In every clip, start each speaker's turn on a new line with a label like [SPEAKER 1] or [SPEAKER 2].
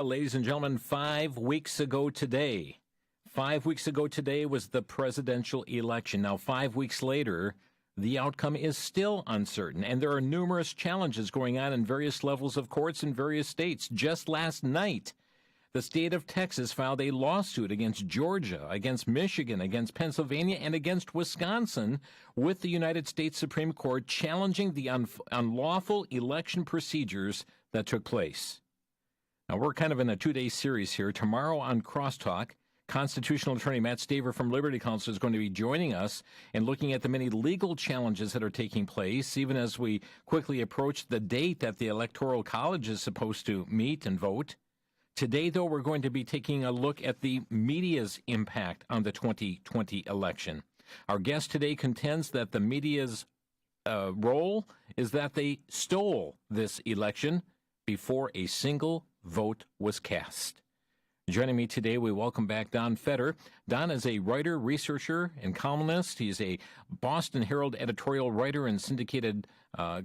[SPEAKER 1] Ladies and gentlemen, 5 weeks ago today, 5 weeks ago today was the presidential election. Now, 5 weeks later, the outcome is still uncertain, and there are numerous challenges going on in various levels of courts in various states. Just last night, the state of Texas filed a lawsuit against Georgia, against Michigan, against Pennsylvania, and against Wisconsin with the United States Supreme Court challenging the unlawful election procedures that took place. Now, we're kind of in a two-day series here. Tomorrow on Crosstalk, constitutional attorney Matt Staver from Liberty Counsel is going to be joining us and looking at the many legal challenges that are taking place, even as we quickly approach the date that the Electoral College is supposed to meet and vote. Today, though, we're going to be taking a look at the media's impact on the 2020 election. Our guest today contends that the media's role is that they stole this election before a single vote was cast. Joining me today, we welcome back Don Fetter. Don is a writer, researcher, and columnist. He's a Boston Herald editorial writer and syndicated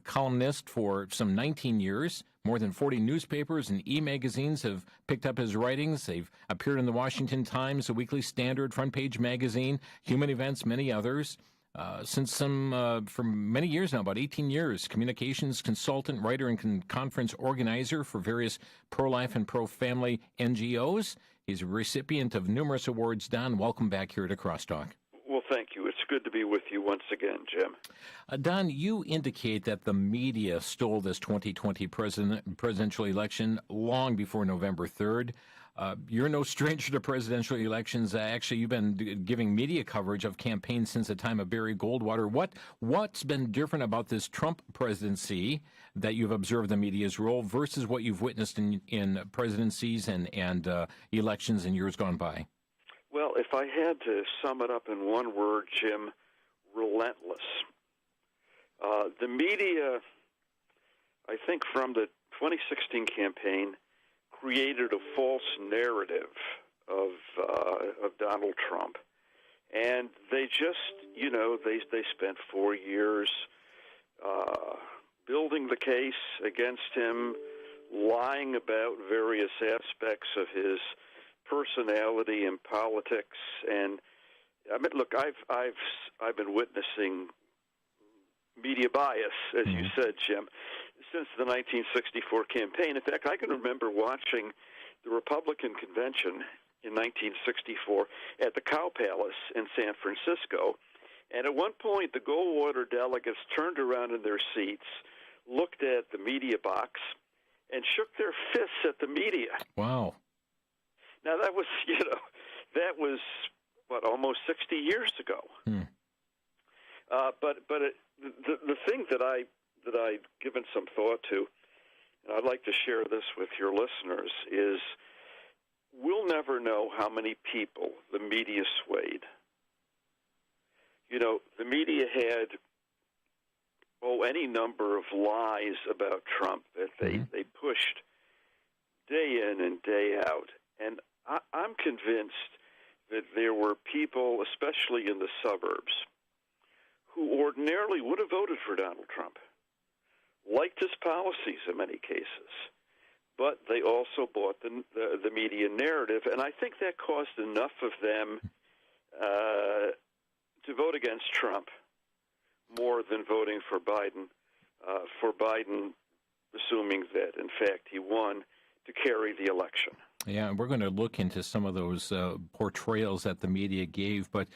[SPEAKER 1] columnist for some 19 years. More than 40 newspapers and e-magazines have picked up his writings. They've appeared in the Washington Times, the Weekly Standard, Front Page Magazine, Human Events, many others. For many years now, about 18 years, communications consultant, writer, and conference organizer for various pro-life and pro-family NGOs. He's a recipient of numerous awards. Don, welcome back here to Crosstalk.
[SPEAKER 2] Well, thank you. It's good to be with you once again, Jim.
[SPEAKER 1] Don, you indicate that the media stole this 2020 presidential election long before November 3rd. You're no stranger to presidential elections. Actually, you've been giving media coverage of campaigns since the time of Barry Goldwater. What's been different about this Trump presidency that you've observed the media's role versus what you've witnessed in presidencies and elections in years gone by?
[SPEAKER 2] Well, if I had to sum it up in one word, Jim, relentless. The media, I think from the 2016 campaign, created a false narrative of Donald Trump. And they just, they spent 4 years building the case against him, lying about various aspects of his personality and politics. And I mean, look, I've been witnessing media bias, as you said, Jim, since the 1964 campaign. In fact, I can remember watching the Republican convention in 1964 at the Cow Palace in San Francisco. And at one point, the Goldwater delegates turned around in their seats, looked at the media box, and shook their fists at the media.
[SPEAKER 1] Wow.
[SPEAKER 2] Now, that was, almost 60 years ago. The thing that I've given some thought to, and I'd like to share this with your listeners, is we'll never know how many people the media swayed. The media had, any number of lies about Trump that they pushed day in and day out. And I'm convinced that there were people, especially in the suburbs, who ordinarily would have voted for Donald Trump, liked his policies in many cases, but they also bought the media narrative, and I think that caused enough of them to vote against Trump more than voting for Biden, assuming that, in fact, he won, to carry the election.
[SPEAKER 1] Yeah, and we're going to look into some of those portrayals that the media gave. But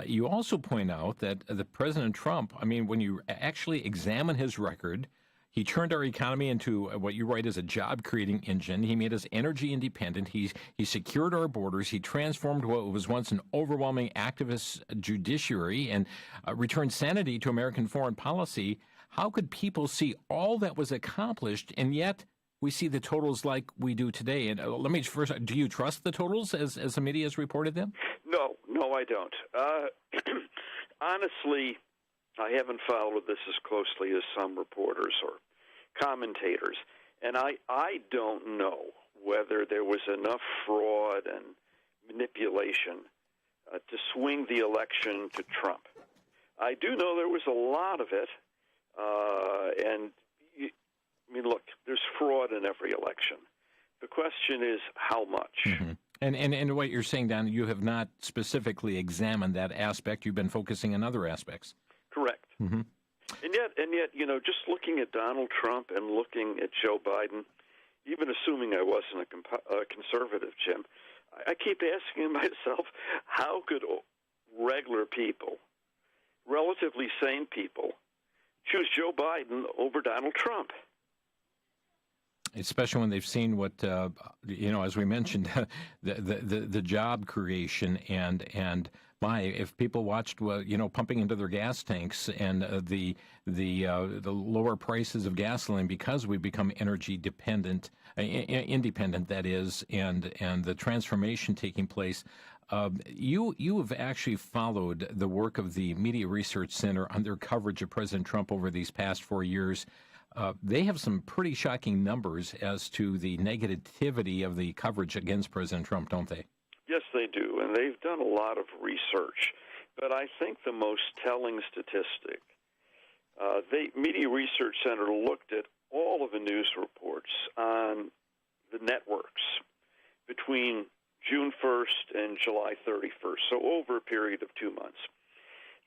[SPEAKER 1] you also point out that the President Trump, when you actually examine his record, he turned our economy into what you write as a job-creating engine. He made us energy independent. He secured our borders. He transformed what was once an overwhelming activist judiciary and returned sanity to American foreign policy. How could people see all that was accomplished and yet we see the totals like we do today? And let me first, do you trust the totals as the media has reported them?
[SPEAKER 2] No, I don't. Honestly, I haven't followed this as closely as some reporters or commentators, and I don't know whether there was enough fraud and manipulation to swing the election to Trump. I do know there was a lot of it, and look, there's fraud in every election. The question is how much.
[SPEAKER 1] Mm-hmm. And what you're saying, Don, you have not specifically examined that aspect. You've been focusing on other aspects.
[SPEAKER 2] Correct.
[SPEAKER 1] Mm-hmm.
[SPEAKER 2] And yet, just looking at Donald Trump and looking at Joe Biden, even assuming I wasn't a conservative, Jim, I keep asking myself, how could regular people, relatively sane people, choose Joe Biden over Donald Trump?
[SPEAKER 1] Especially when they've seen what, as we mentioned, the job creation and if people watched, pumping into their gas tanks and the lower prices of gasoline because we become energy dependent, independent, that is, and the transformation taking place. You have actually followed the work of the Media Research Center on their coverage of President Trump over these past 4 years. They have some pretty shocking numbers as to the negativity of the coverage against President Trump, don't they?
[SPEAKER 2] Yes, they do, and they've done a lot of research. But I think the most telling statistic, the Media Research Center looked at all of the news reports on the networks between June 1st and July 31st, so over a period of 2 months.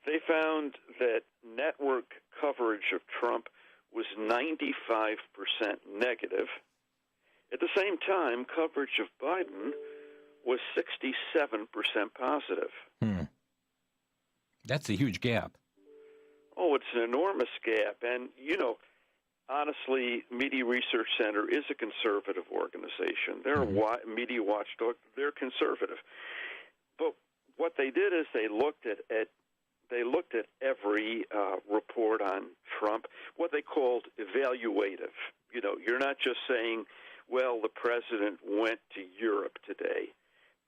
[SPEAKER 2] They found that network coverage of Trump was 95% negative. At the same time, coverage of Biden was 67% positive.
[SPEAKER 1] That's a huge gap.
[SPEAKER 2] Oh, it's an enormous gap. And, honestly, Media Research Center is a conservative organization. They're a media watchdog. They're conservative. But what they did is they looked at every report on Trump, what they called evaluative. You're not just saying, well, the president went to Europe today,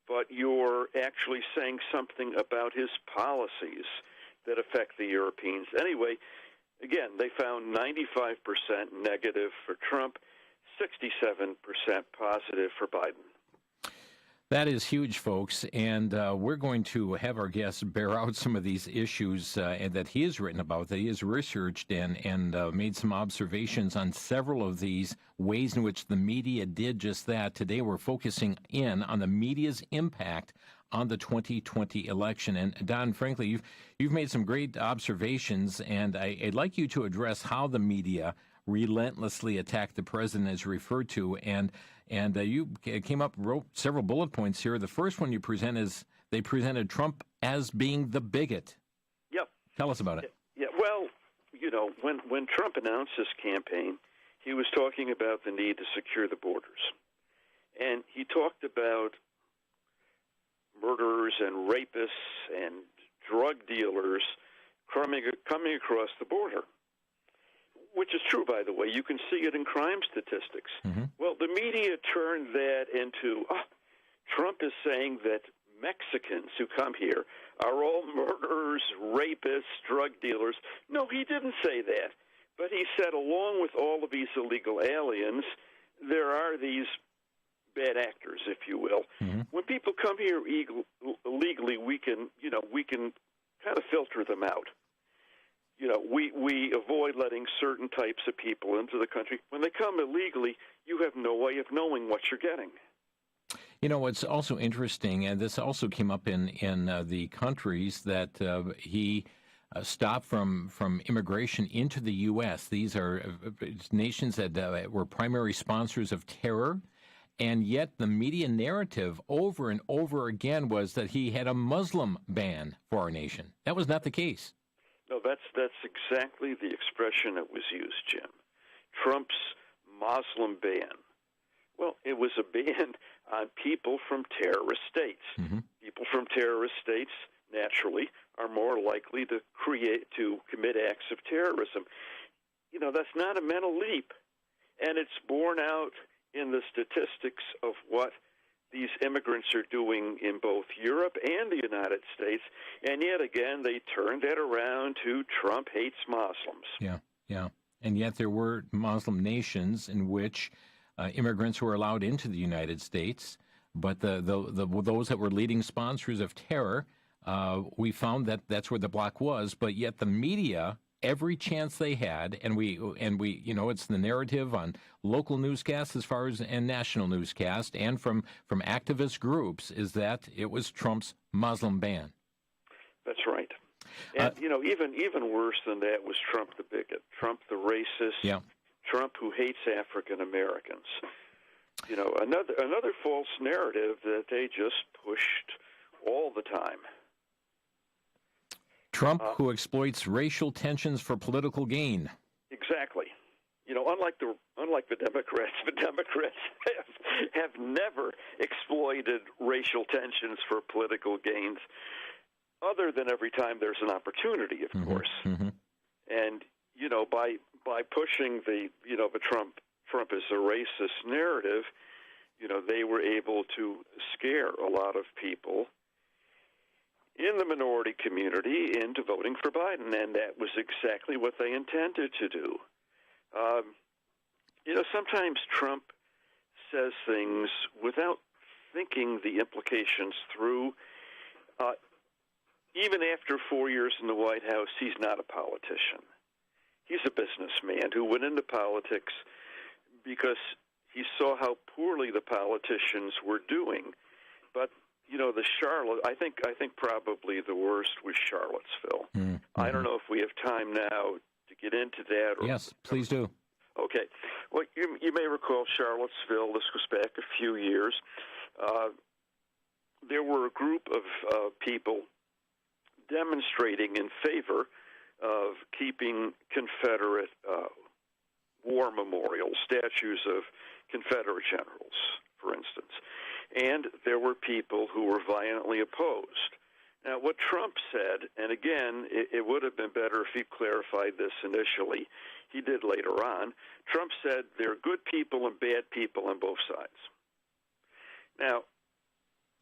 [SPEAKER 2] but you're actually saying something about his policies that affect the Europeans. Anyway, again, they found 95% negative for Trump, 67% positive for Biden.
[SPEAKER 1] That is huge, folks, and we're going to have our guests bear out some of these issues that he has written about, that he has researched and made some observations on several of these ways in which the media did just that. Today we're focusing in on the media's impact on the 2020 election. And Don, frankly, you've made some great observations, and I'd like you to address how the media relentlessly attacked the president, as referred to, and you wrote several bullet points here. The first one you present is they presented Trump as being the bigot.
[SPEAKER 2] Yep.
[SPEAKER 1] Tell us about it.
[SPEAKER 2] Yeah. Well, when Trump announced his campaign, he was talking about the need to secure the borders, and he talked about murderers and rapists and drug dealers coming across the border. Which is true, by the way. You can see it in crime statistics. Mm-hmm. Well, the media turned that into, Trump is saying that Mexicans who come here are all murderers, rapists, drug dealers. No, he didn't say that. But he said along with all of these illegal aliens, there are these bad actors, if you will. Mm-hmm. When people come here illegally, we can kind of filter them out. We avoid letting certain types of people into the country. When they come illegally, you have no way of knowing what you're getting.
[SPEAKER 1] What's also interesting, and this also came up in the countries that he stopped from immigration into the U.S. These are nations that were primary sponsors of terror, and yet the media narrative over and over again was that he had a Muslim ban for our nation. That was not the case.
[SPEAKER 2] No, that's exactly the expression that was used, Jim. Trump's Muslim ban. Well, it was a ban on people from terrorist states. Mm-hmm. People from terrorist states, naturally, are more likely to commit acts of terrorism. That's not a mental leap, and it's borne out in the statistics of what these immigrants are doing in both Europe and the United States, and yet again they turned that around to Trump hates Muslims.
[SPEAKER 1] Yeah. And yet there were Muslim nations in which immigrants were allowed into the United States, but those that were leading sponsors of terror, we found that that's where the block was, but yet the media every chance they had, and we, it's the narrative on local newscasts as far as and national newscasts, and from activist groups, is that it was Trump's Muslim ban.
[SPEAKER 2] That's right. And even worse than that was Trump the bigot, Trump the racist, Trump who hates African Americans. Another false narrative that they just pushed all the time.
[SPEAKER 1] Trump who exploits racial tensions for political gain.
[SPEAKER 2] Exactly. Unlike the Democrats, have never exploited racial tensions for political gains, other than every time there's an opportunity, of course. Mm-hmm. And by pushing the Trump is a racist narrative, they were able to scare a lot of people in the minority community into voting for Biden, and that was exactly what they intended to do. Sometimes Trump says things without thinking the implications through. Even after 4 years in the White House, he's not a politician. He's a businessman who went into politics because he saw how poorly the politicians were doing. But I think probably the worst was Charlottesville. Mm-hmm. I don't know if we have time now to get into that.
[SPEAKER 1] Yes, please do.
[SPEAKER 2] Okay. Well, you may recall Charlottesville. This goes back a few years. There were a group of people demonstrating in favor of keeping Confederate war memorials, statues of Confederate generals, for instance. And there were people who were violently opposed. Now, what Trump said, and again, it would have been better if he clarified this initially. He did later on. Trump said there are good people and bad people on both sides. Now,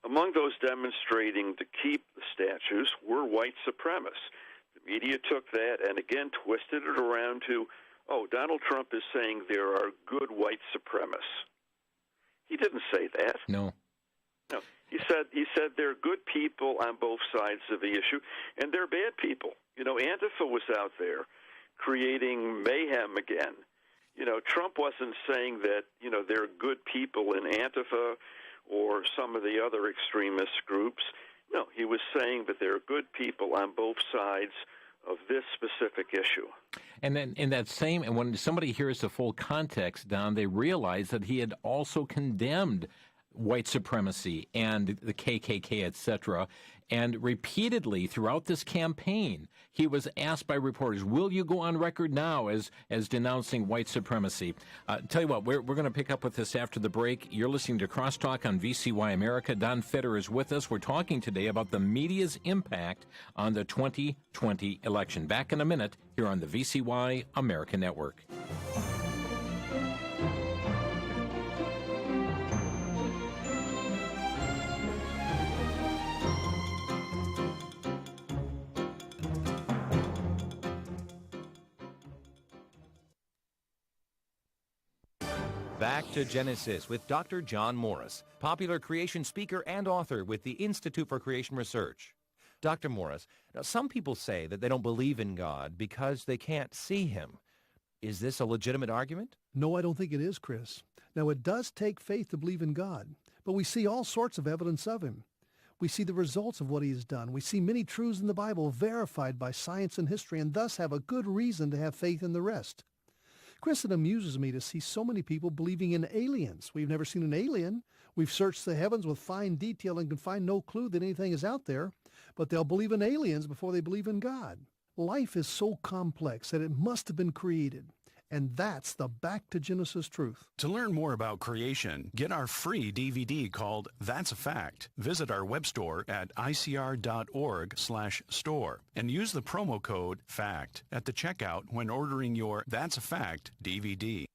[SPEAKER 2] among those demonstrating to keep the statues were white supremacists. The media took that and again twisted it around to, Donald Trump is saying there are good white supremacists. He didn't say that.
[SPEAKER 1] No.
[SPEAKER 2] He said there are good people on both sides of the issue, and there are bad people. Antifa was out there creating mayhem again. Trump wasn't saying that, there are good people in Antifa or some of the other extremist groups. No, he was saying that there are good people on both sides of this specific issue.
[SPEAKER 1] And then and when somebody hears the full context, Don, they realize that he had also condemned white supremacy and the KKK, etc. And repeatedly throughout this campaign, he was asked by reporters, will you go on record now as denouncing white supremacy? Tell you what, we're going to pick up with this after the break. You're listening to Crosstalk on VCY America. Don Feder is with us. We're talking today about the media's impact on the 2020 election. Back in a minute here on the VCY America Network.
[SPEAKER 3] Back to Genesis with Dr. John Morris, popular creation speaker and author with the Institute for Creation Research. Dr. Morris, now some people say that they don't believe in God because they can't see him. Is this a legitimate argument?
[SPEAKER 4] No, I don't think it is, Chris. Now, it does take faith to believe in God, but we see all sorts of evidence of him. We see the results of what he has done. We see many truths in the Bible verified by science and history, and thus have a good reason to have faith in the rest. Chris, it amuses me to see so many people believing in aliens. We've never seen an alien. We've searched the heavens with fine detail and can find no clue that anything is out there, but they'll believe in aliens before they believe in God. Life is so complex that it must have been created. And that's the Back to Genesis truth.
[SPEAKER 5] To learn more about creation, get our free DVD called That's a Fact. Visit our web store at icr.org/store and use the promo code FACT at the checkout when ordering your That's a Fact DVD.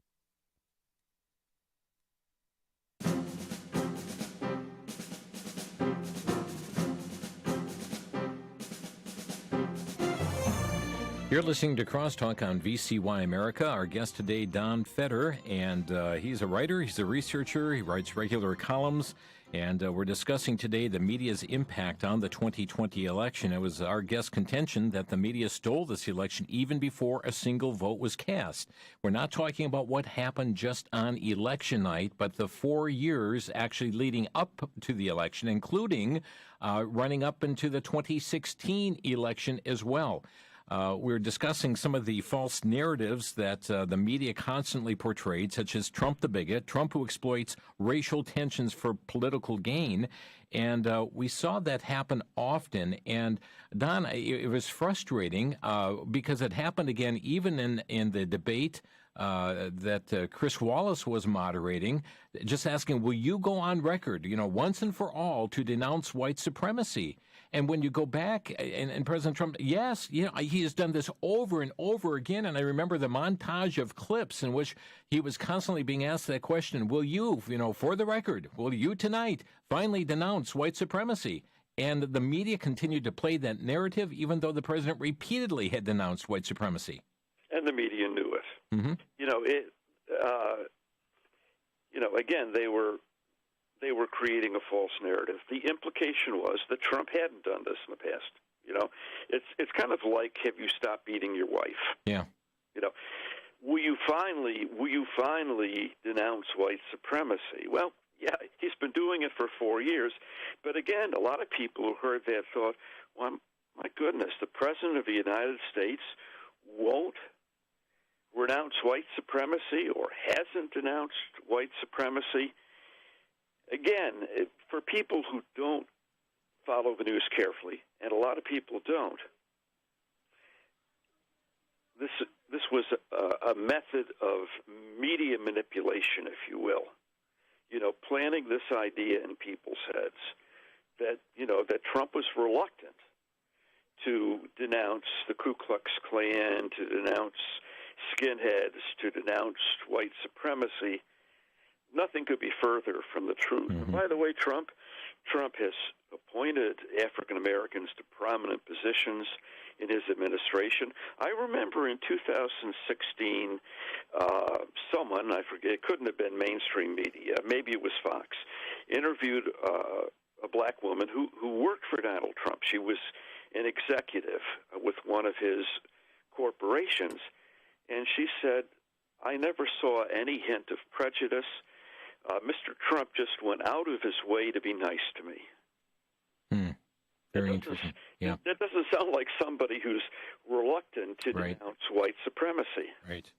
[SPEAKER 1] You're listening to Crosstalk on VCY America. Our guest today, Don Fetter, and he's a writer, he's a researcher, he writes regular columns, and we're discussing today the media's impact on the 2020 election. It was our guest's contention that the media stole this election even before a single vote was cast. We're not talking about what happened just on election night, but the 4 years actually leading up to the election, including running up into the 2016 election as well. We're discussing some of the false narratives that the media constantly portrayed, such as Trump the bigot, Trump who exploits racial tensions for political gain. And we saw that happen often. And, Don, it was frustrating because it happened again even in the debate that Chris Wallace was moderating, just asking, will you go on record, once and for all to denounce white supremacy? And when you go back, and President Trump, yes, he has done this over and over again. And I remember the montage of clips in which he was constantly being asked that question, will you, for the record, will you tonight finally denounce white supremacy? And the media continued to play that narrative, even though the president repeatedly had denounced white supremacy.
[SPEAKER 2] And the media knew it.
[SPEAKER 1] Mm-hmm.
[SPEAKER 2] Again, they were creating a false narrative. The implication was that Trump hadn't done this in the past. It's kind of like, have you stopped beating your wife?
[SPEAKER 1] Yeah.
[SPEAKER 2] Will you finally denounce white supremacy? Well, yeah, he's been doing it for 4 years. But again, a lot of people who heard that thought, well, my goodness, the President of the United States won't renounce white supremacy or hasn't denounced white supremacy. Again, for people who don't follow the news carefully, and a lot of people don't, this was a method of media manipulation, if you will. Planting this idea in people's heads that Trump was reluctant to denounce the Ku Klux Klan, to denounce skinheads, to denounce white supremacy. Nothing could be further from the truth.
[SPEAKER 1] Mm-hmm.
[SPEAKER 2] And by the way, Trump has appointed African Americans to prominent positions in his administration. I remember in 2016, someone, I forget, it couldn't have been mainstream media, maybe it was Fox, interviewed a black woman who worked for Donald Trump. She was an executive with one of his corporations, and she said, I never saw any hint of prejudice. Mr. Trump just went out of his way to be nice to me.
[SPEAKER 1] Very interesting. Yeah.
[SPEAKER 2] That doesn't sound like somebody who's reluctant to denounce white supremacy.
[SPEAKER 1] Right.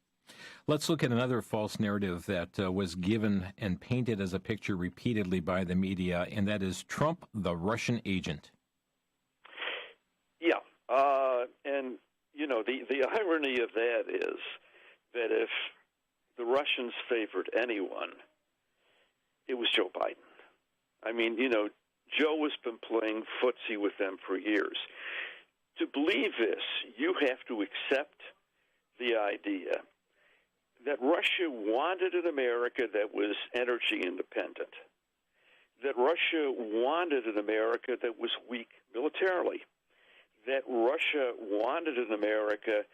[SPEAKER 1] Let's look at another false narrative that was given and painted as a picture repeatedly by the media, and that is Trump, the Russian agent.
[SPEAKER 2] Yeah. And, the irony of that is that if the Russians favored anyone, it was Joe Biden. I mean, Joe has been playing footsie with them for years. To believe this, you have to accept the idea that Russia wanted an America that was energy independent, that Russia wanted an America that was weak militarily, that Russia wanted an America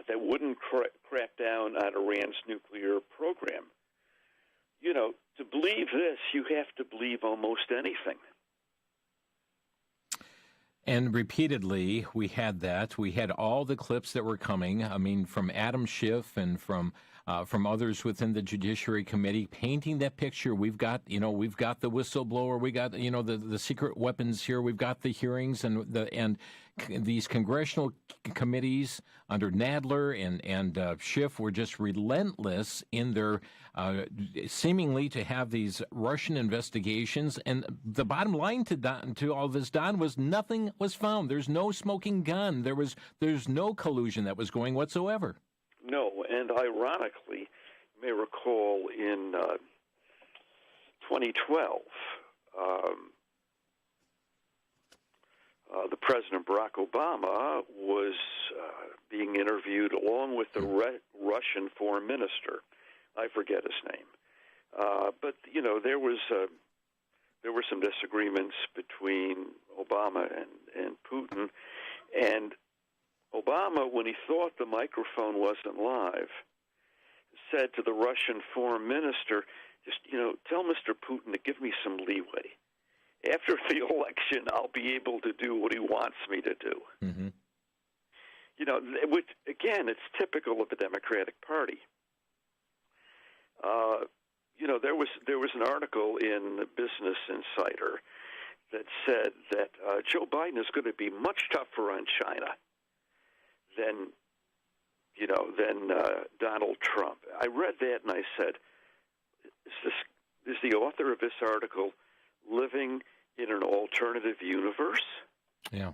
[SPEAKER 2] that wouldn't crack down on Iran's nuclear program. To believe this, you have to believe almost anything.
[SPEAKER 1] And repeatedly, we had that. We had all the clips that were coming. I mean, from Adam Schiff and from others within the Judiciary Committee, painting that picture. We've got the whistleblower. We got the secret weapons here. We've got the hearings and these congressional committees under Nadler and Schiff were just relentless in their seemingly to have these Russian investigations. And the bottom line to all this, Don, was nothing was found. There's no smoking gun. There's no collusion that was going whatsoever.
[SPEAKER 2] No, and ironically, you may recall in 2012, the President Barack Obama was being interviewed along with the Russian foreign minister. I forget his name, but there were some disagreements between Obama and Putin, and Obama, when he thought the microphone wasn't live, said to the Russian foreign minister, just, tell Mr. Putin to give me some leeway. After the election, I'll be able to do what he wants me to do.
[SPEAKER 1] Mm-hmm.
[SPEAKER 2] Which, again, it's typical of the Democratic Party. There was an article in Business Insider that said that Joe Biden is going to be much tougher on China than Donald Trump. I read that and I said, is the author of this article living in an alternative universe?
[SPEAKER 1] Yeah.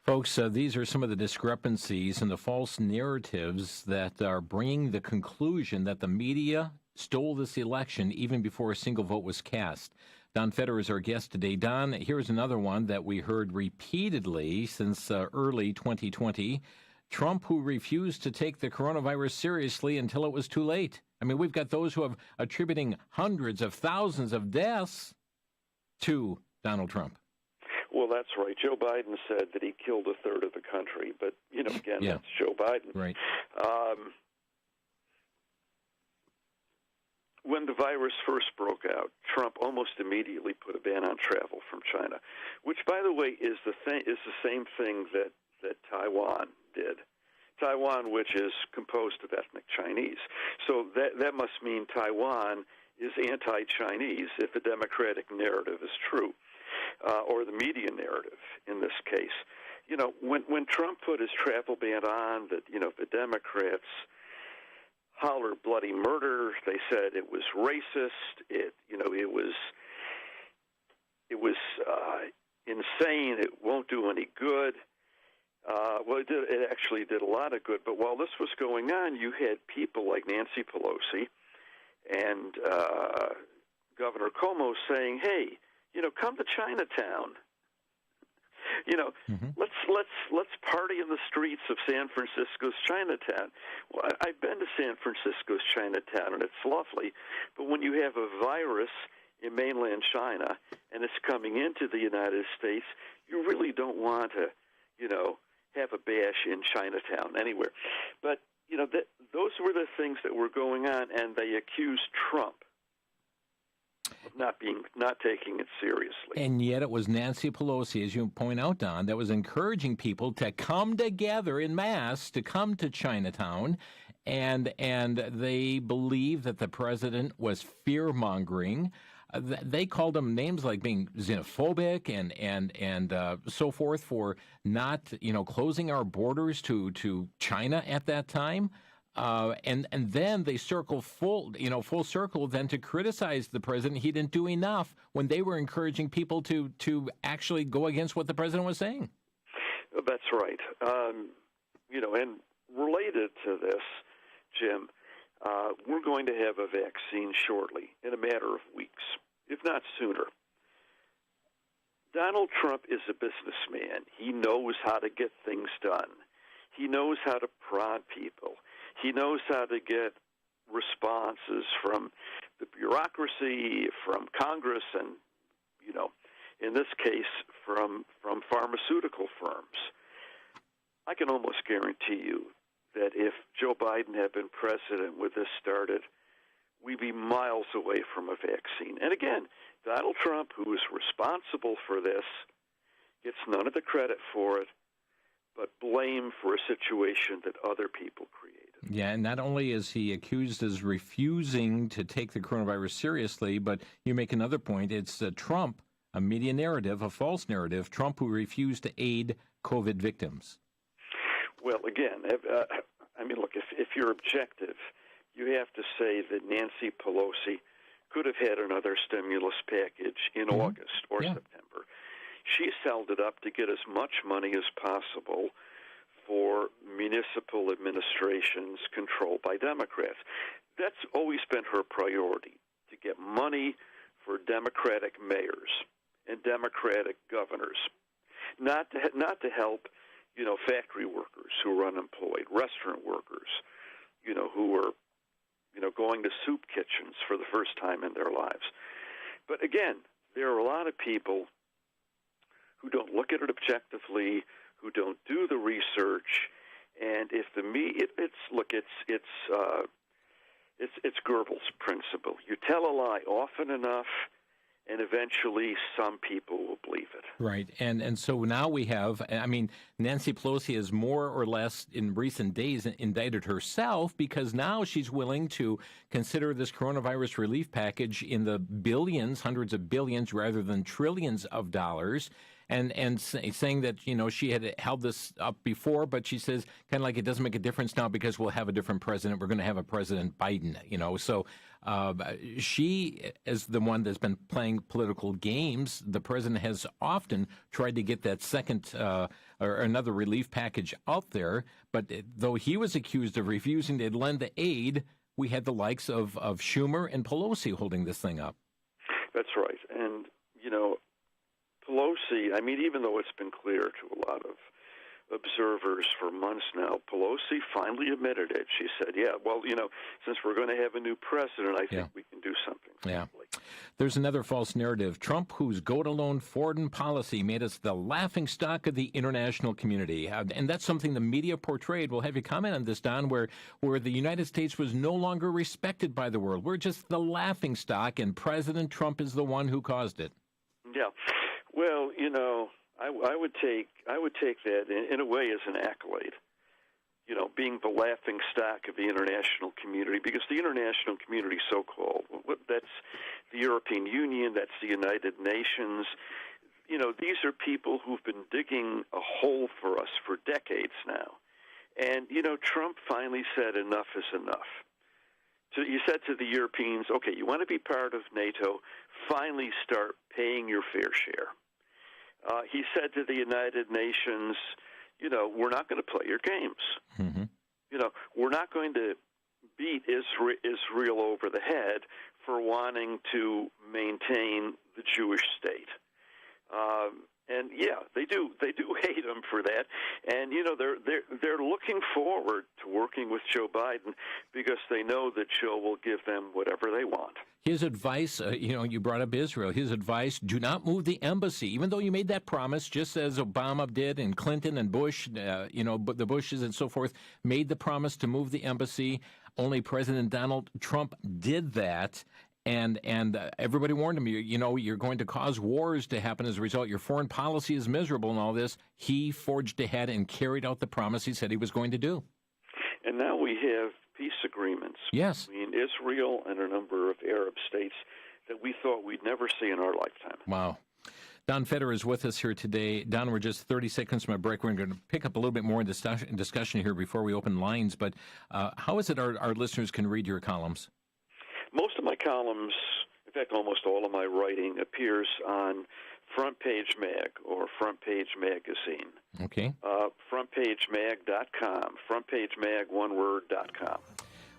[SPEAKER 1] Folks, these are some of the discrepancies and the false narratives that are bringing the conclusion that the media stole this election even before a single vote was cast. Don Feder is our guest today. Don, here's another one that we heard repeatedly since early 2020. Trump, who refused to take the coronavirus seriously until it was too late. I mean, we've got those who have attributing hundreds of thousands of deaths to Donald Trump.
[SPEAKER 2] Well, that's right. Joe Biden said that he killed a third of the country, but, again, that's Joe Biden.
[SPEAKER 1] Right.
[SPEAKER 2] When the virus first broke out, Trump almost immediately put a ban on travel from China, which, by the way, is the same thing that Taiwan did. Taiwan, which is composed of ethnic Chinese. So that must mean Taiwan is anti-Chinese if the Democratic narrative is true, or the media narrative in this case. When Trump put his travel ban on, the Democrats hollered bloody murder. They said it was racist. It was insane. It won't do any good. It actually did a lot of good. But while this was going on, you had people like Nancy Pelosi and Governor Cuomo saying, "Hey, come to Chinatown. Let's party in the streets of San Francisco's Chinatown." Well, I've been to San Francisco's Chinatown, and it's lovely. But when you have a virus in mainland China and it's coming into the United States, you really don't want to, have a bash in Chinatown anywhere. But, those were the things that were going on, and they accused Trump of not taking it seriously.
[SPEAKER 1] And yet it was Nancy Pelosi, as you point out, Don, that was encouraging people to come together in mass, to come to Chinatown, and they believed that the president was fear-mongering. They called him names like being xenophobic and so forth for not, closing our borders to China at that time. And then they circle full circle then to criticize the president. He didn't do enough when they were encouraging people to actually go against what the president was saying.
[SPEAKER 2] That's right. And related to this, Jim, we're going to have a vaccine shortly, in a matter of weeks, if not sooner. Donald Trump is a businessman. He knows how to get things done. He knows how to prod people. He knows how to get responses from the bureaucracy, from Congress, and, in this case, from pharmaceutical firms. I can almost guarantee you that if Joe Biden had been president when this started, we'd be miles away from a vaccine. And again, Donald Trump, who is responsible for this, gets none of the credit for it, but blame for a situation that other people created.
[SPEAKER 1] Yeah, and not only is he accused as refusing to take the coronavirus seriously, but you make another point. It's Trump, a media narrative, a false narrative, Trump who refused to aid COVID victims.
[SPEAKER 2] Well, again, look, if you're objective, you have to say that Nancy Pelosi could have had another stimulus package in August or September. She's held it up to get as much money as possible for municipal administrations controlled by Democrats. That's always been her priority, to get money for Democratic mayors and Democratic governors, not to help, factory workers who are unemployed, restaurant workers, who are, going to soup kitchens for the first time in their lives. But again, there are a lot of people who don't look at it objectively, who don't do the research. And if the it's Goebbels' principle. You tell a lie often enough, and eventually some people will believe it.
[SPEAKER 1] Right. And so now we have, I mean, Nancy Pelosi has more or less in recent days indicted herself because now she's willing to consider this coronavirus relief package in the billions, hundreds of billions, rather than trillions of dollars. And saying that, she had held this up before, but she says kind of like it doesn't make a difference now because we'll have a different president. We're going to have a President Biden, So she is the one that's been playing political games. The president has often tried to get that second or another relief package out there. But though he was accused of refusing to lend the aid, we had the likes of Schumer and Pelosi holding this thing up.
[SPEAKER 2] That's right. And, Pelosi, even though it's been clear to a lot of observers for months now, Pelosi finally admitted it. She said, since we're going to have a new president, I think we can do something.
[SPEAKER 1] Yeah. There's another false narrative. Trump, whose go-it-alone foreign policy made us the laughingstock of the international community. And that's something the media portrayed. We'll have you comment on this, Don, where the United States was no longer respected by the world. We're just the laughingstock, and President Trump is the one who caused it.
[SPEAKER 2] Yeah. Well, I would take that in a way as an accolade. Being the laughing stock of the international community, because the international community, so-called, that's the European Union, that's the United Nations. These are people who've been digging a hole for us for decades now. And, Trump finally said enough is enough. So he said to the Europeans, okay, you want to be part of NATO, finally start paying your fair share. He said to the United Nations, we're not going to play your games.
[SPEAKER 1] Mm-hmm.
[SPEAKER 2] We're not going to beat Israel over the head for wanting to maintain the Jewish state. And they do hate him for that. And they're looking forward to working with Joe Biden because they know that Joe will give them whatever they want.
[SPEAKER 1] His advice, you brought up Israel. His advice: do not move the embassy, even though you made that promise, just as Obama did, and Clinton and Bush, the Bushes and so forth made the promise to move the embassy. Only President Donald Trump did that. And everybody warned him, you're going to cause wars to happen as a result. Your foreign policy is miserable and all this. He forged ahead and carried out the promise he said he was going to do. And
[SPEAKER 2] now we have peace agreements between Israel and a number of Arab states that we thought we'd never see in our lifetime.
[SPEAKER 1] Wow. Don Feder is with us here today. Don, we're just 30 seconds from a break. We're going to pick up a little bit more discussion here before we open lines. But how is it our listeners can read your columns?
[SPEAKER 2] Most of my columns, in fact, almost all of my writing appears on Front Page Mag or Front Page Magazine.
[SPEAKER 1] Okay.
[SPEAKER 2] FrontPageMag.com. FrontPageMag,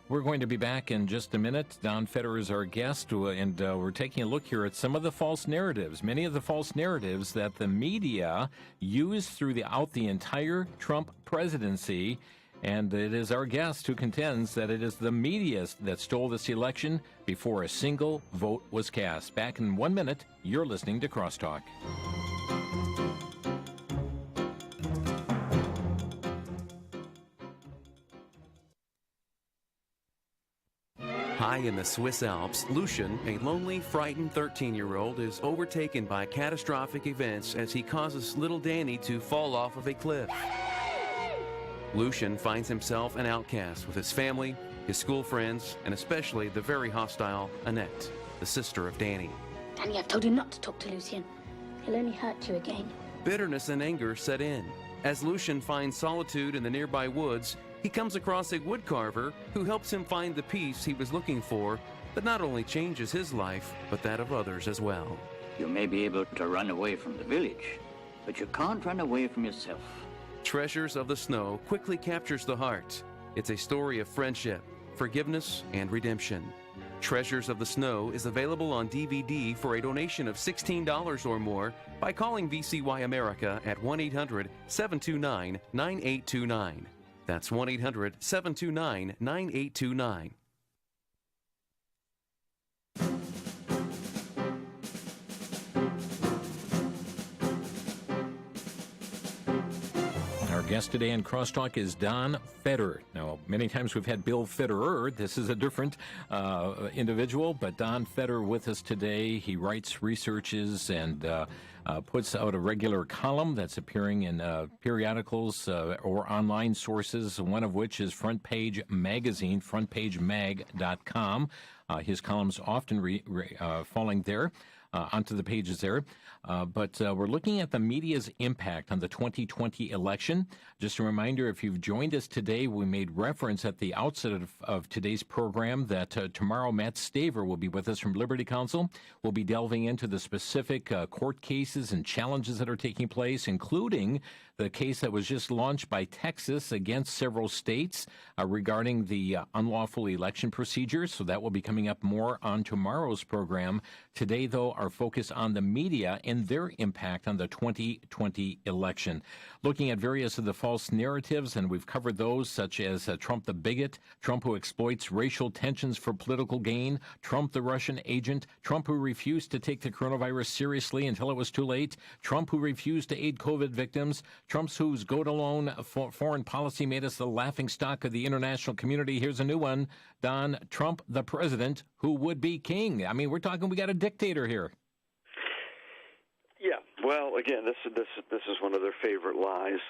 [SPEAKER 1] We're going to be back in just a minute. Don Feder is our guest, and we're taking a look here at some of the false narratives, many of the false narratives that the media used throughout the entire Trump presidency. And it is our guest who contends that it is the media that stole this election before a single vote was cast. Back in 1 minute, you're listening to Crosstalk.
[SPEAKER 6] High in the Swiss Alps, Lucian, a lonely, frightened 13-year-old, is overtaken by catastrophic events as he causes little Danny to fall off of a cliff. Lucian finds himself an outcast with his family, his school friends, and especially the very hostile Annette, the sister of Danny.
[SPEAKER 7] Danny, I've told you not to talk to Lucien. He'll only hurt you again.
[SPEAKER 6] Bitterness and anger set in. As Lucian finds solitude in the nearby woods, he comes across a woodcarver who helps him find the peace he was looking for that not only changes his life, but that of others as well.
[SPEAKER 8] You may be able to run away from the village, but you can't run away from yourself.
[SPEAKER 6] Treasures of the Snow quickly captures the heart. It's a story of friendship, forgiveness, and redemption. Treasures of the Snow is available on DVD for a donation of $16 or more by calling VCY America at 1-800-729-9829. That's 1-800-729-9829.
[SPEAKER 1] guest today in Crosstalk is Don Federer. Now, many times we've had Bill Federer. This is a different individual, but Don Federer with us today. He writes, researches, and puts out a regular column that's appearing in periodicals or online sources, one of which is Front Page Magazine, frontpagemag.com. His columns often falling there. Onto the pages there. But we're looking at the media's impact on the 2020 election. Just a reminder, if you've joined us today, we made reference at the outset of today's program that tomorrow Matt Staver will be with us from Liberty Counsel. We'll be delving into the specific court cases and challenges that are taking place, including the case that was just launched by Texas against several states regarding the unlawful election procedures. So that will be coming up more on tomorrow's program. Today, though, our focus on the media and their impact on the 2020 election. Looking at various of the false narratives, and we've covered those, such as Trump the bigot, Trump who exploits racial tensions for political gain, Trump the Russian agent, Trump who refused to take the coronavirus seriously until it was too late, Trump who refused to aid COVID victims, Trump's whose go-it-alone foreign policy made us the laughingstock of the international community. Here's a new one, Don, Trump the president who would be king. I mean, we're talking, we got a dictator here.
[SPEAKER 2] Yeah, well, again, this is one of their favorite lies,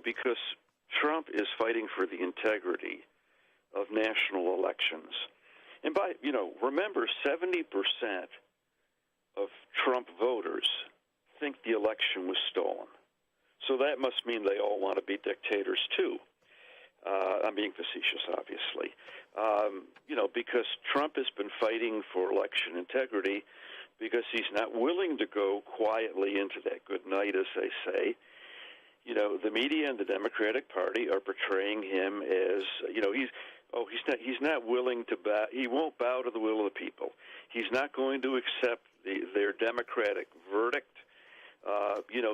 [SPEAKER 2] because Trump is fighting for the integrity of national elections. And remember, 70% of Trump voters think the election was stolen. So that must mean they all want to be dictators, too. I'm being facetious, obviously. Because Trump has been fighting for election integrity because he's not willing to go quietly into that good night, as they say. The media and the Democratic Party are portraying him as, he's not willing to bow. He won't bow to the will of the people. He's not going to accept their democratic verdict.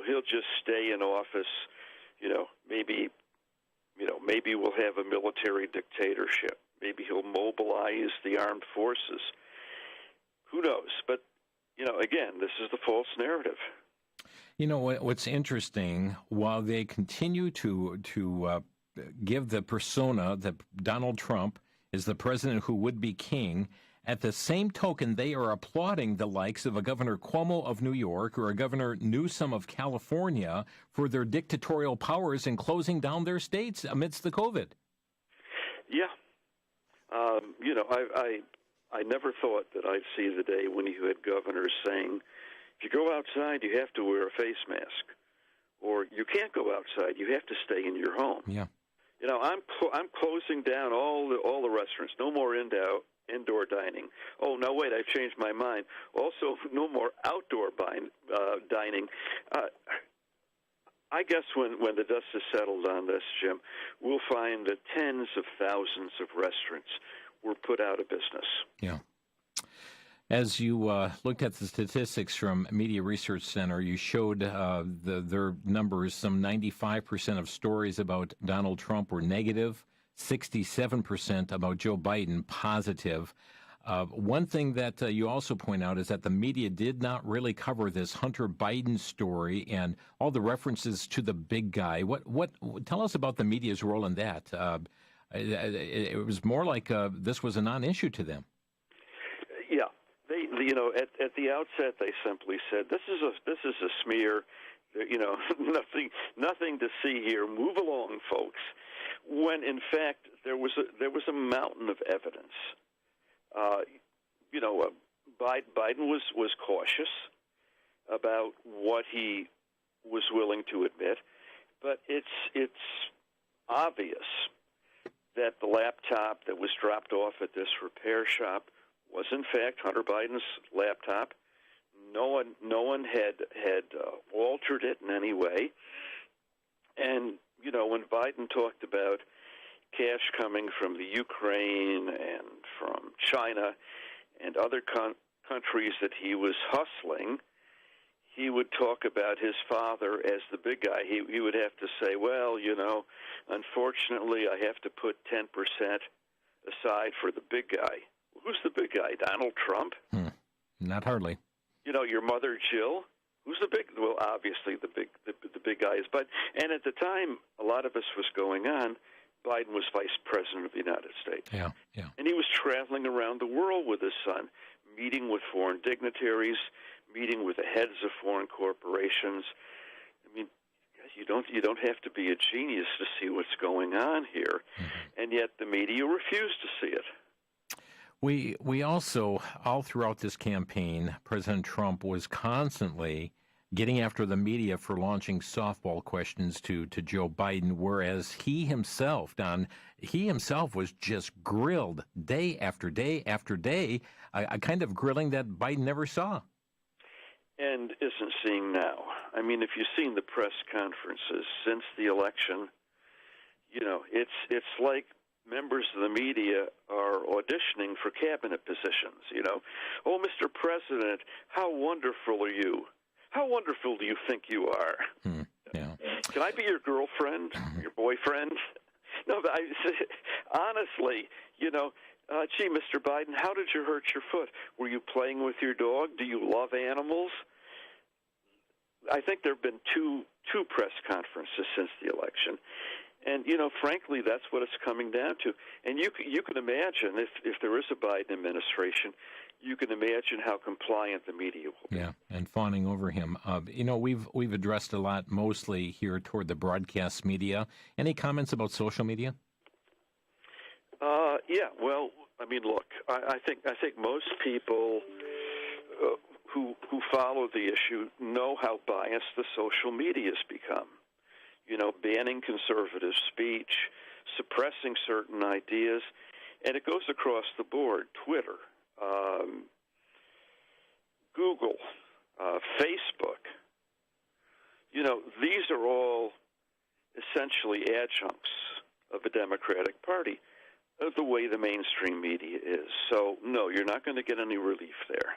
[SPEAKER 2] He'll just stay in office. Maybe we'll have a military dictatorship. Maybe he'll mobilize the armed forces. Who knows? But, again, this is the false narrative.
[SPEAKER 1] What's interesting, while they continue to give the persona that Donald Trump is the president who would be king, at the same token, they are applauding the likes of a Governor Cuomo of New York or a Governor Newsom of California for their dictatorial powers in closing down their states amidst the COVID.
[SPEAKER 2] Yeah. I never thought that I'd see the day when you had governors saying, if you go outside, you have to wear a face mask, or you can't go outside, you have to stay in your home.
[SPEAKER 1] Yeah.
[SPEAKER 2] I'm closing down all the restaurants. No more indoor dining. Oh, no, wait, I've changed my mind. Also, no more outdoor dining. I guess when the dust is settled on this, Jim, we'll find that tens of thousands of restaurants were put out of business.
[SPEAKER 1] Yeah. As you looked at the statistics from Media Research Center, you showed their numbers. Some 95% of stories about Donald Trump were negative, 67% about Joe Biden positive. One thing that you also point out is that the media did not really cover this Hunter Biden story and all the references to the big guy. What tell us about the media's role in that? It was more like this was a non-issue to them.
[SPEAKER 2] Yeah, at the outset they simply said this is a smear. Nothing to see here. Move along, folks. When in fact there was a mountain of evidence. Biden was cautious about what he was willing to admit, but it's obvious that the laptop that was dropped off at this repair shop was in fact Hunter Biden's laptop. No one had altered it in any way. And when Biden talked about cash coming from the Ukraine and from China and other countries that he was hustling, he would talk about his father as the big guy. He would have to say, well, unfortunately, I have to put 10% aside for the big guy. Who's the big guy? Donald Trump?
[SPEAKER 1] Not hardly.
[SPEAKER 2] Your mother, Jill, Who's the big? Well, obviously the big guy is. And at the time, a lot of this was going on. Biden was vice president of the United States.
[SPEAKER 1] Yeah, yeah.
[SPEAKER 2] And he was traveling around the world with his son, meeting with foreign dignitaries, meeting with the heads of foreign corporations. I mean, you don't have to be a genius to see what's going on here, and yet the media refused to see it.
[SPEAKER 1] We also, all throughout this campaign, President Trump was constantly getting after the media for launching softball questions to Joe Biden, whereas he himself was just grilled day after day after day, a kind of grilling that Biden never saw.
[SPEAKER 2] And isn't seeing now. I mean, if you've seen the press conferences since the election, you know, it's like members of the media are auditioning for cabinet positions, you know. Oh, Mr. President, how wonderful are you? How wonderful do you think you are?
[SPEAKER 1] Yeah.
[SPEAKER 2] Can I be your girlfriend, your boyfriend? No, but honestly, you know, gee, Mr. Biden, how did you hurt your foot? Were you playing with your dog? Do you love animals? I think there have been two press conferences since the election. And, you know, frankly, that's what it's coming down to. And you can imagine, if there is a Biden administration, you can imagine how compliant the media will be.
[SPEAKER 1] Yeah, and fawning over him. You know, we've addressed a lot mostly here toward the broadcast media. Any comments about social media?
[SPEAKER 2] Yeah, well, I mean, look, I think most people who follow the issue know how biased the social media has become. You know, banning conservative speech, suppressing certain ideas, and it goes across the board. Twitter, Google, Facebook. You know, these are all essentially adjuncts of the Democratic Party, the way the mainstream media is. So, no, you're not going to get any relief there.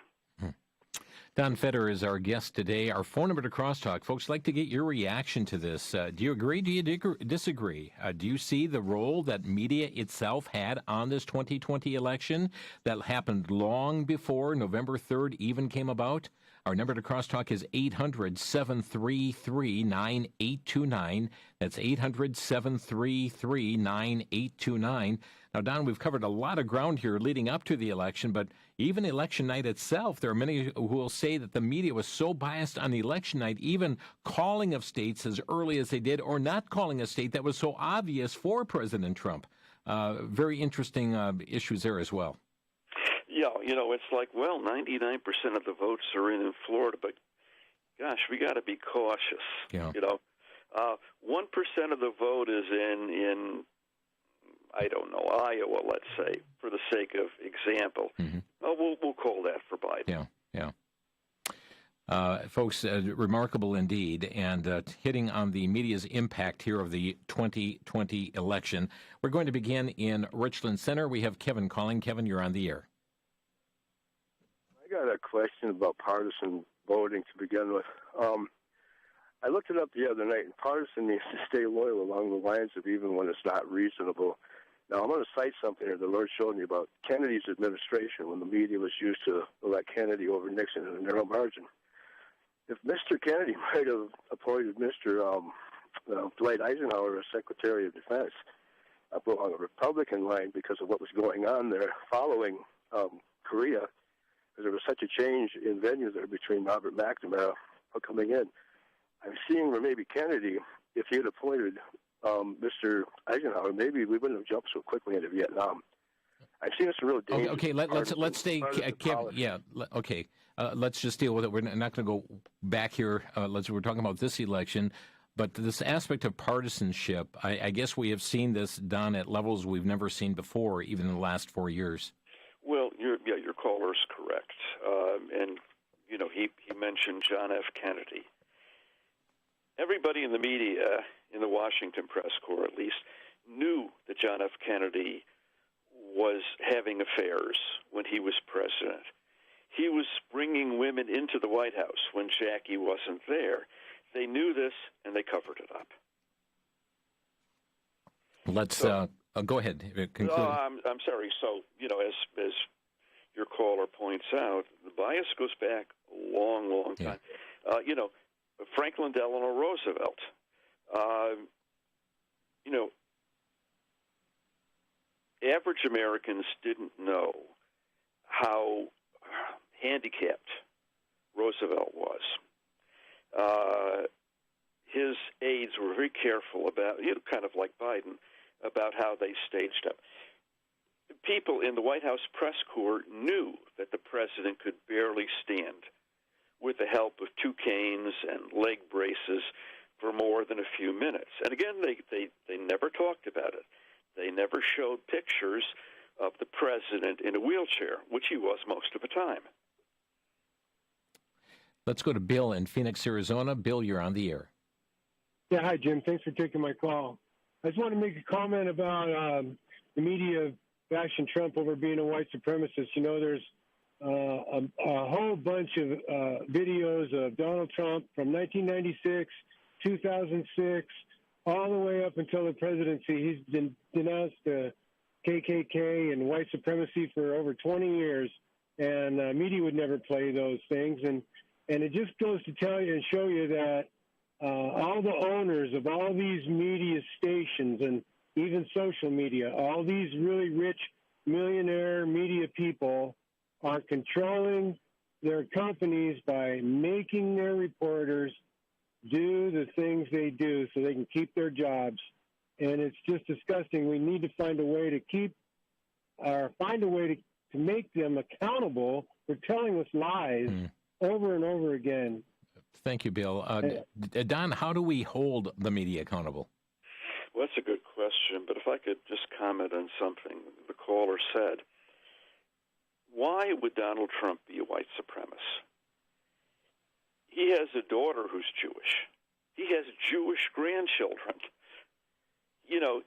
[SPEAKER 1] Don Feder is our guest today. Our phone number to Crosstalk. Folks, like to get your reaction to this. Do you agree? Do you disagree? Do you see the role that media itself had on this 2020 election that happened long before November 3rd even came about? Our number to Crosstalk is 800-733-9829. That's 800-733-9829. Now, Don, we've covered a lot of ground here leading up to the election, but even election night itself, there are many who will say that the media was so biased on the election night, even calling of states as early as they did, or not calling a state that was so obvious for President Trump. Very interesting issues there as well.
[SPEAKER 2] Yeah, you know, it's like, well, 99% of the votes are in Florida, but gosh, we got to be cautious.
[SPEAKER 1] Yeah.
[SPEAKER 2] You know, 1% of the vote is in I don't know, Iowa, let's say, for the sake of example.
[SPEAKER 1] Mm-hmm.
[SPEAKER 2] We'll call that for Biden.
[SPEAKER 1] Yeah. Folks, remarkable indeed, and hitting on the media's impact here of the 2020 election. We're going to begin in Richland Center. We have Kevin calling. Kevin, you're on the air.
[SPEAKER 9] I got a question about partisan voting to begin with. I looked it up the other night, and partisan means to stay loyal along the lines of even when it's not reasonable. Now, I'm going to cite something here the Lord showed me about Kennedy's administration when the media was used to elect Kennedy over Nixon in a narrow margin. If Mr. Kennedy might have appointed Mr. Dwight Eisenhower as Secretary of Defense along a Republican line because of what was going on there following Korea, because there was such a change in venue there between Robert McNamara coming in. I'm seeing where maybe Kennedy, if he had appointed Mr. Eisenhower, maybe we wouldn't have jumped so quickly into Vietnam. I've seen some real danger.
[SPEAKER 1] Okay, let's stay. Yeah. Okay. Let's just deal with it. We're not going to go back here. We're talking about this election, but this aspect of partisanship. I guess we have seen this done at levels we've never seen before, even in the last 4 years.
[SPEAKER 2] Well, your caller's correct, and you know he mentioned John F. Kennedy. Everybody in the media, in the Washington press corps at least, knew that John F. Kennedy was having affairs when he was president. He was bringing women into the White House when Jackie wasn't there. They knew this, and they covered it up.
[SPEAKER 1] Let's go ahead. Conclude.
[SPEAKER 2] I'm sorry. So, you know, as your caller points out, the bias goes back a long, long time. Franklin Delano Roosevelt. Average Americans didn't know how handicapped Roosevelt was. His aides were very careful about, kind of like Biden, about how they staged him. People in the White House press corps knew that the president could barely stand with the help of two canes and leg braces for more than a few minutes. And again, they never talked about it. They never showed pictures of the president in a wheelchair, which he was most of the time.
[SPEAKER 1] Let's go to Bill in Phoenix, Arizona. Bill, you're on the air.
[SPEAKER 10] Yeah, hi, Jim. Thanks for taking my call. I just want to make a comment about the media bashing Trump over being a white supremacist. There's a whole bunch of videos of Donald Trump from 1996, 2006, all the way up until the presidency. He's been denounced the KKK and white supremacy for over 20 years, and media would never play those things. And it just goes to tell you and show you that all the owners of all these media stations and even social media, all these really rich millionaire media people are controlling their companies by making their reporters do the things they do so they can keep their jobs. And it's just disgusting. We need to find a way to make them accountable for telling us lies over and over again.
[SPEAKER 1] Thank you, Bill. Don, how do we hold the media accountable?
[SPEAKER 2] Well, that's a good question, but if I could just comment on something the caller said. Why would Donald Trump be a white supremacist? He has a daughter who's Jewish. He has Jewish grandchildren.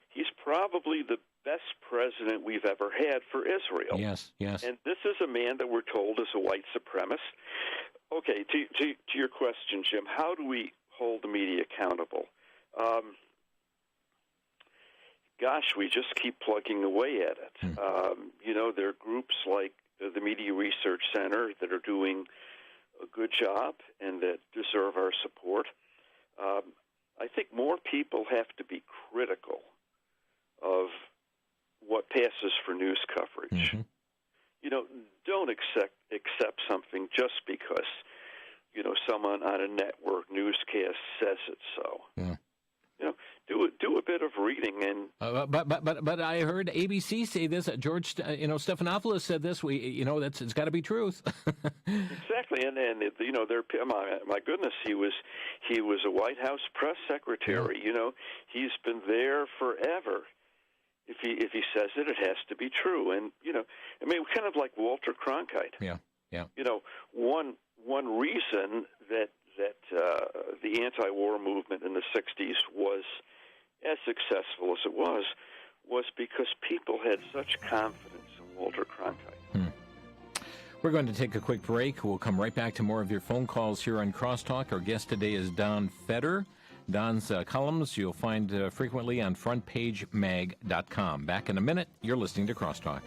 [SPEAKER 2] He's probably the best president we've ever had for Israel.
[SPEAKER 1] Yes.
[SPEAKER 2] And this is a man that we're told is a white supremacist. Okay, to your question, Jim, how do we hold the media accountable? We just keep plugging away at it. There are groups like the Media Research Center that are doing a good job and that deserve our support. I think more people have to be critical of what passes for news coverage. Don't accept something just because, someone on a network newscast says it so.
[SPEAKER 1] Yeah.
[SPEAKER 2] Do a bit of reading and.
[SPEAKER 1] But I heard ABC say this. George, Stephanopoulos said this. It's got to be truth.
[SPEAKER 2] Exactly, and my goodness, he was a White House press secretary.
[SPEAKER 1] Yeah.
[SPEAKER 2] He's been there forever. If he says it, it has to be true. And kind of like Walter Cronkite.
[SPEAKER 1] Yeah.
[SPEAKER 2] One reason that the anti-war movement in the 60s was as successful as it was because people had such confidence in Walter Cronkite.
[SPEAKER 1] We're going to take a quick break. We'll come right back to more of your phone calls here on Crosstalk. Our guest today is Don Feder. Don's columns you'll find frequently on frontpagemag.com. Back in a minute. You're listening to Crosstalk.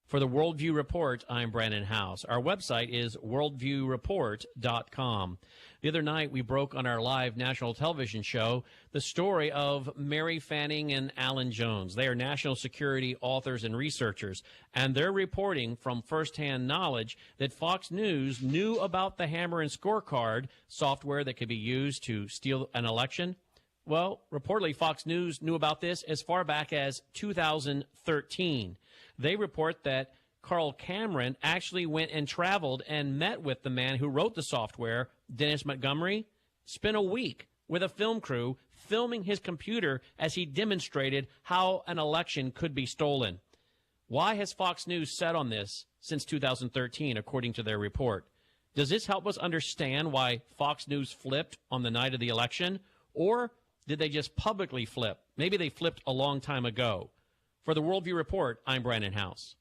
[SPEAKER 11] For the Worldview Report, I'm Brandon House. Our website is worldviewreport.com. The other night, we broke on our live national television show the story of Mary Fanning and Alan Jones. They are national security authors and researchers, and they're reporting from firsthand knowledge that Fox News knew about the Hammer and Scorecard software that could be used to steal an election. Well, reportedly, Fox News knew about this as far back as 2013. They report that Carl Cameron actually went and traveled and met with the man who wrote the software, Dennis Montgomery, spent a week with a film crew filming his computer as he demonstrated how an election could be stolen. Why has Fox News said on this since 2013, according to their report? Does this help us understand why Fox News flipped on the night of the election? Or did they just publicly flip? Maybe they flipped a long time ago. For the Worldview Report, I'm Brandon House.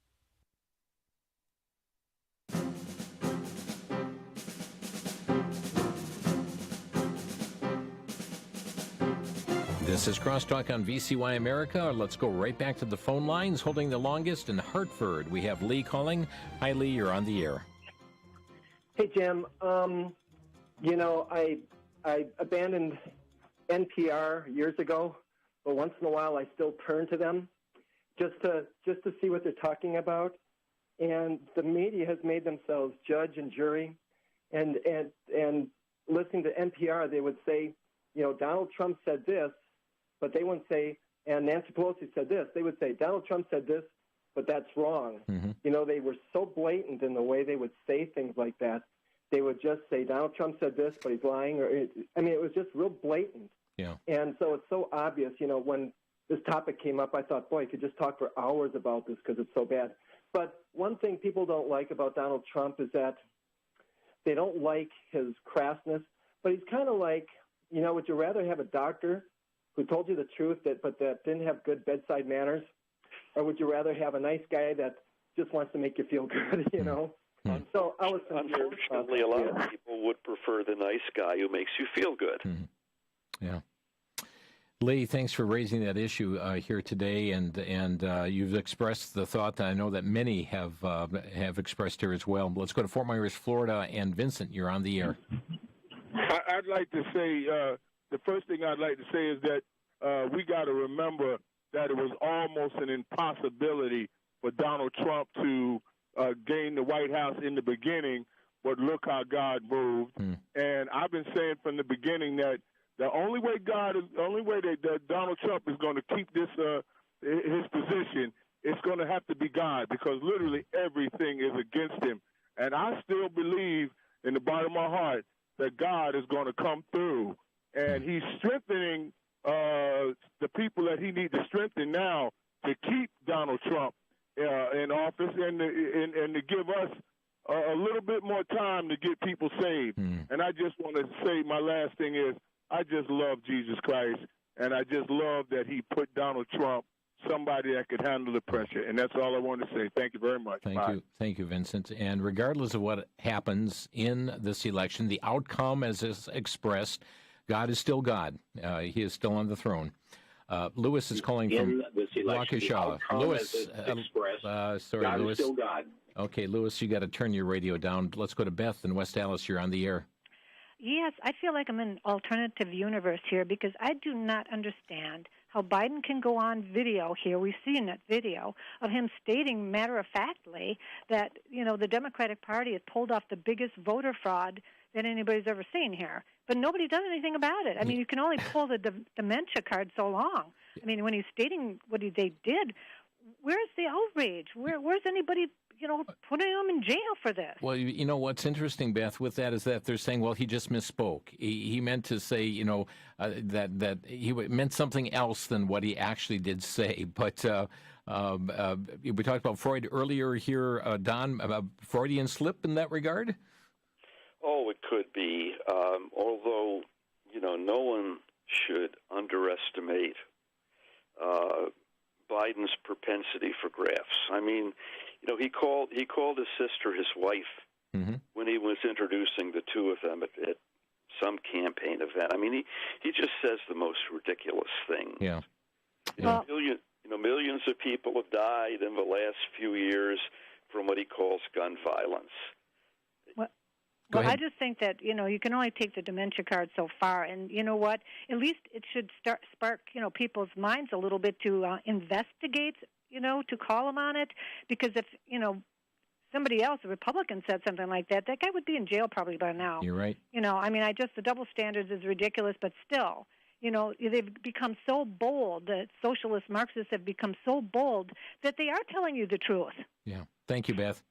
[SPEAKER 1] This is Crosstalk on VCY America. Let's go right back to the phone lines. Holding the longest in Hartford, we have Lee calling. Hi, Lee. You're on the air.
[SPEAKER 12] Hey, Jim. I abandoned NPR years ago, but once in a while I still turn to them just to see what they're talking about. And the media has made themselves judge and jury. And listening to NPR, they would say, Donald Trump said this, but they wouldn't say, and Nancy Pelosi said this. They would say, Donald Trump said this, but that's wrong.
[SPEAKER 1] Mm-hmm.
[SPEAKER 12] They were so blatant in the way they would say things like that. They would just say, Donald Trump said this, but he's lying. It was just real blatant.
[SPEAKER 1] Yeah.
[SPEAKER 12] And so it's so obvious. When this topic came up, I thought, boy, I could just talk for hours about this because it's so bad. But one thing people don't like about Donald Trump is that they don't like his crassness, but he's kind of like, would you rather have a doctor who told you the truth but that didn't have good bedside manners, or would you rather have a nice guy that just wants to make you feel good,
[SPEAKER 1] Mm-hmm.
[SPEAKER 12] So I was
[SPEAKER 2] unfortunately, a lot of people would prefer the nice guy who makes you feel good.
[SPEAKER 1] Mm-hmm. Yeah. Lee, thanks for raising that issue here today, and you've expressed the thought that I know that many have expressed here as well. Let's go to Fort Myers, Florida, and Vincent, you're on the air.
[SPEAKER 13] I'd like to say, the first thing I'd like to say is that we got to remember that it was almost an impossibility for Donald Trump to gain the White House in the beginning, but look how God moved. And I've been saying from the beginning that the only way that Donald Trump is going to keep this his position, it's going to have to be God, because literally everything is against him. And I still believe in the bottom of my heart that God is going to come through, and he's strengthening the people that he needs to strengthen now to keep Donald Trump in office and to give us a little bit more time to get people saved. And I just want to say my last thing is I just love Jesus Christ, and I just love that he put Donald Trump, somebody that could handle the pressure. And that's all I want to say. Thank you very much.
[SPEAKER 1] Thank you, Vincent. And regardless of what happens in this election, the outcome as is expressed, God is still God. He is still on the throne. Lewis is calling from Waukesha. Lewis, sorry,
[SPEAKER 14] God
[SPEAKER 1] Lewis.
[SPEAKER 14] Is still God.
[SPEAKER 1] Okay, Lewis, you got to turn your radio down. Let's go to Beth in West Dallas. You're on the air.
[SPEAKER 15] Yes, I feel like I'm in an alternative universe here, because I do not understand how Biden can go on video here. We've seen that video of him stating matter-of-factly that, the Democratic Party has pulled off the biggest voter fraud that anybody's ever seen here. But nobody does anything about it. I mean, you can only pull the dementia card so long. I mean, when he's stating what they did, where's the outrage? Where's anybody, putting him in jail for this?
[SPEAKER 1] Well, what's interesting, Beth, with that is that they're saying, well, he just misspoke. He meant to say, that he meant something else than what he actually did say. But we talked about Freud earlier here, Don, about Freudian slip in that regard?
[SPEAKER 2] Oh, it could be. Although, no one should underestimate Biden's propensity for graphs. I mean, he called his sister his wife when he was introducing the two of them at some campaign event. I mean, he just says the most ridiculous things.
[SPEAKER 1] Yeah.
[SPEAKER 2] Millions of people have died in the last few years from what he calls gun violence.
[SPEAKER 15] Well, I just think that, you can only take the dementia card so far. And you know what? At least it should spark, people's minds a little bit to investigate, to call them on it. Because if, somebody else, a Republican, said something like that, that guy would be in jail probably by now.
[SPEAKER 1] You're right.
[SPEAKER 15] The double standards is ridiculous, but still, they've become so bold, the socialist Marxists have become so bold that they are telling you the truth.
[SPEAKER 1] Yeah. Thank you, Beth.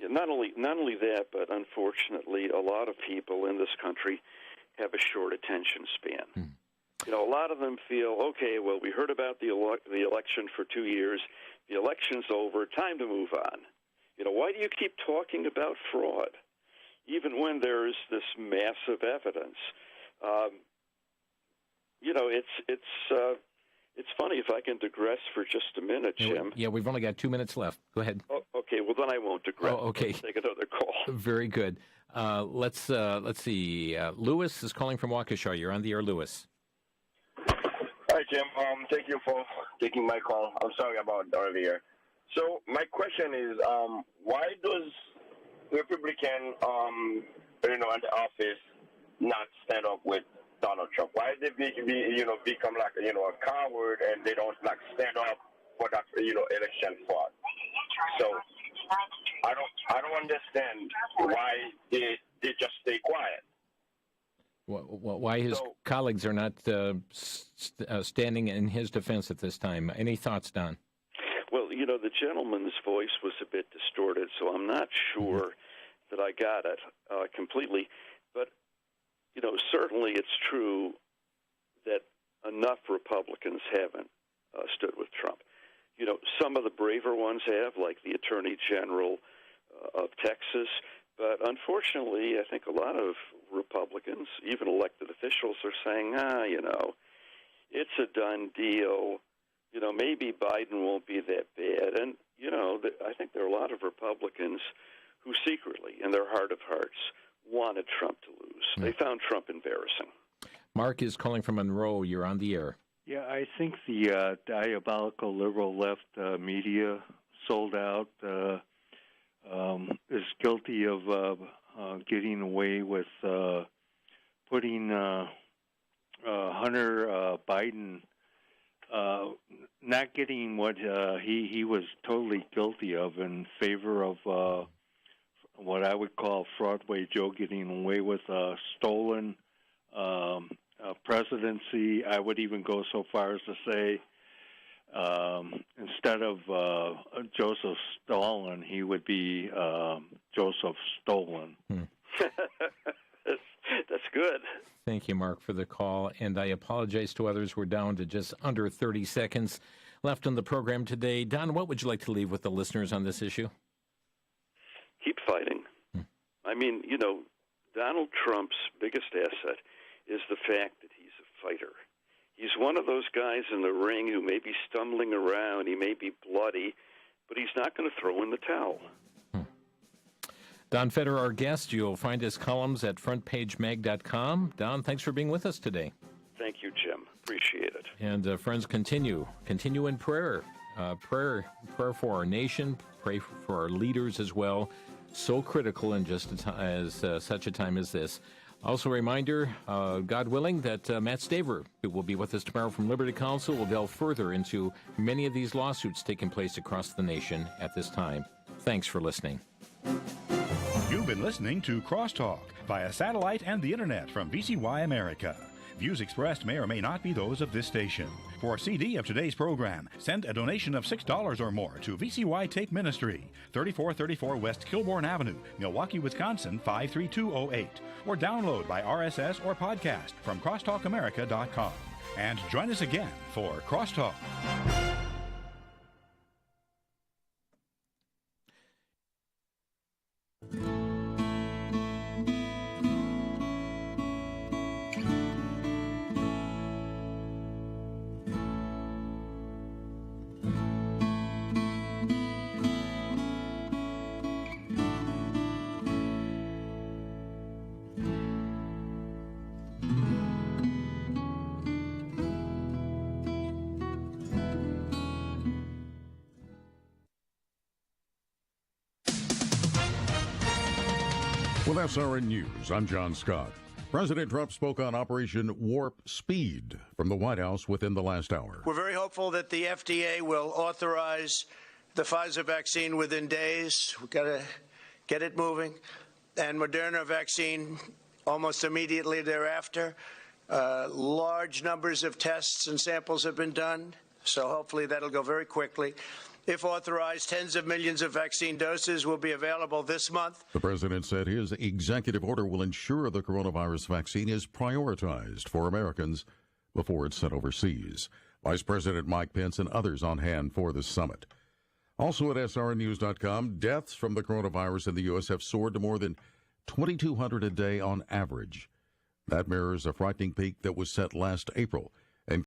[SPEAKER 2] Yeah, not only that, but unfortunately, a lot of people in this country have a short attention span. A lot of them feel, okay, well, we heard about the election for 2 years. The election's over. Time to move on. Why do you keep talking about fraud, even when there's this massive evidence? It's funny, if I can digress for just a minute, Jim.
[SPEAKER 1] Yeah, we've only got 2 minutes left. Go ahead.
[SPEAKER 2] Oh, okay, well, then I won't digress.
[SPEAKER 1] Oh, okay.
[SPEAKER 2] Let's take another call.
[SPEAKER 1] Very good. Let's see. Lewis is calling from Waukesha. You're on the air, Lewis.
[SPEAKER 16] Hi,
[SPEAKER 14] Jim. Thank you for taking my call. I'm sorry about earlier. So my question is, why does Republican, in the office not stand up with Donald Trump? Why they become like a coward and they don't stand up for that election fraud? So I don't understand why they just stay quiet.
[SPEAKER 1] Why his colleagues are not standing in his defense at this time? Any thoughts, Don?
[SPEAKER 2] Well, the gentleman's voice was a bit distorted, so I'm not sure that I got it completely. But, certainly it's true that enough Republicans haven't stood with Trump. Some of the braver ones have, like the Attorney General of Texas. But unfortunately, I think a lot of Republicans, even elected officials, are saying, it's a done deal. Maybe Biden won't be that bad. And, I think there are a lot of Republicans who secretly, in their heart of hearts, wanted Trump to lose. They found Trump embarrassing.
[SPEAKER 1] Mark is calling from Monroe. You're on the air.
[SPEAKER 16] Yeah, I think the diabolical liberal left media sold out is guilty of getting away with putting Hunter Biden not getting what he was totally guilty of in favor of what I would call Fraudway Joe getting away with stolen presidency. I would even go so far as to say instead of Joseph Stalin, he would be Joseph Stolen.
[SPEAKER 2] That's good.
[SPEAKER 1] Thank you, Mark, for the call. And I apologize to others. We're down to just under 30 seconds left on the program today. Don, what would you like to leave with the listeners on this issue?
[SPEAKER 2] Keep fighting. I mean, Donald Trump's biggest asset is the fact that he's a fighter. He's one of those guys in the ring who may be stumbling around, he may be bloody, but he's not going to throw in the towel.
[SPEAKER 1] Don Feder, our guest. You'll find his columns at frontpagemag.com. Don, thanks for being with us today.
[SPEAKER 2] Thank you, Jim. Appreciate it.
[SPEAKER 1] And friends, continue in prayer. Prayer for our nation, pray for our leaders as well. So critical in just such a time as this. Also a reminder, God willing, that Matt Staver, who will be with us tomorrow from Liberty Counsel, will delve further into many of these lawsuits taking place across the nation at this time. Thanks for listening.
[SPEAKER 17] You've been listening to Crosstalk via satellite and the internet from VCY America. Views expressed may or may not be those of this station. For a CD of today's program, send a donation of $6 or more to VCY Tape Ministry, 3434 West Kilbourne Avenue, Milwaukee, Wisconsin, 53208, or download by RSS or podcast from crosstalkamerica.com. And join us again for Crosstalk.
[SPEAKER 18] With SRN News, I'm John Scott. President Trump spoke on Operation Warp Speed from the White House within the last hour.
[SPEAKER 19] We're very hopeful that the FDA will authorize the Pfizer vaccine within days. We've got to get it moving. And Moderna vaccine almost immediately thereafter. Large numbers of tests and samples have been done, so hopefully that'll go very quickly. If authorized, tens of millions of vaccine doses will be available this month.
[SPEAKER 18] The president said his executive order will ensure the coronavirus vaccine is prioritized for Americans before it's sent overseas. Vice President Mike Pence and others on hand for the summit. Also at srnnews.com, deaths from the coronavirus in the U.S. have soared to more than 2,200 a day on average. That mirrors a frightening peak that was set last April.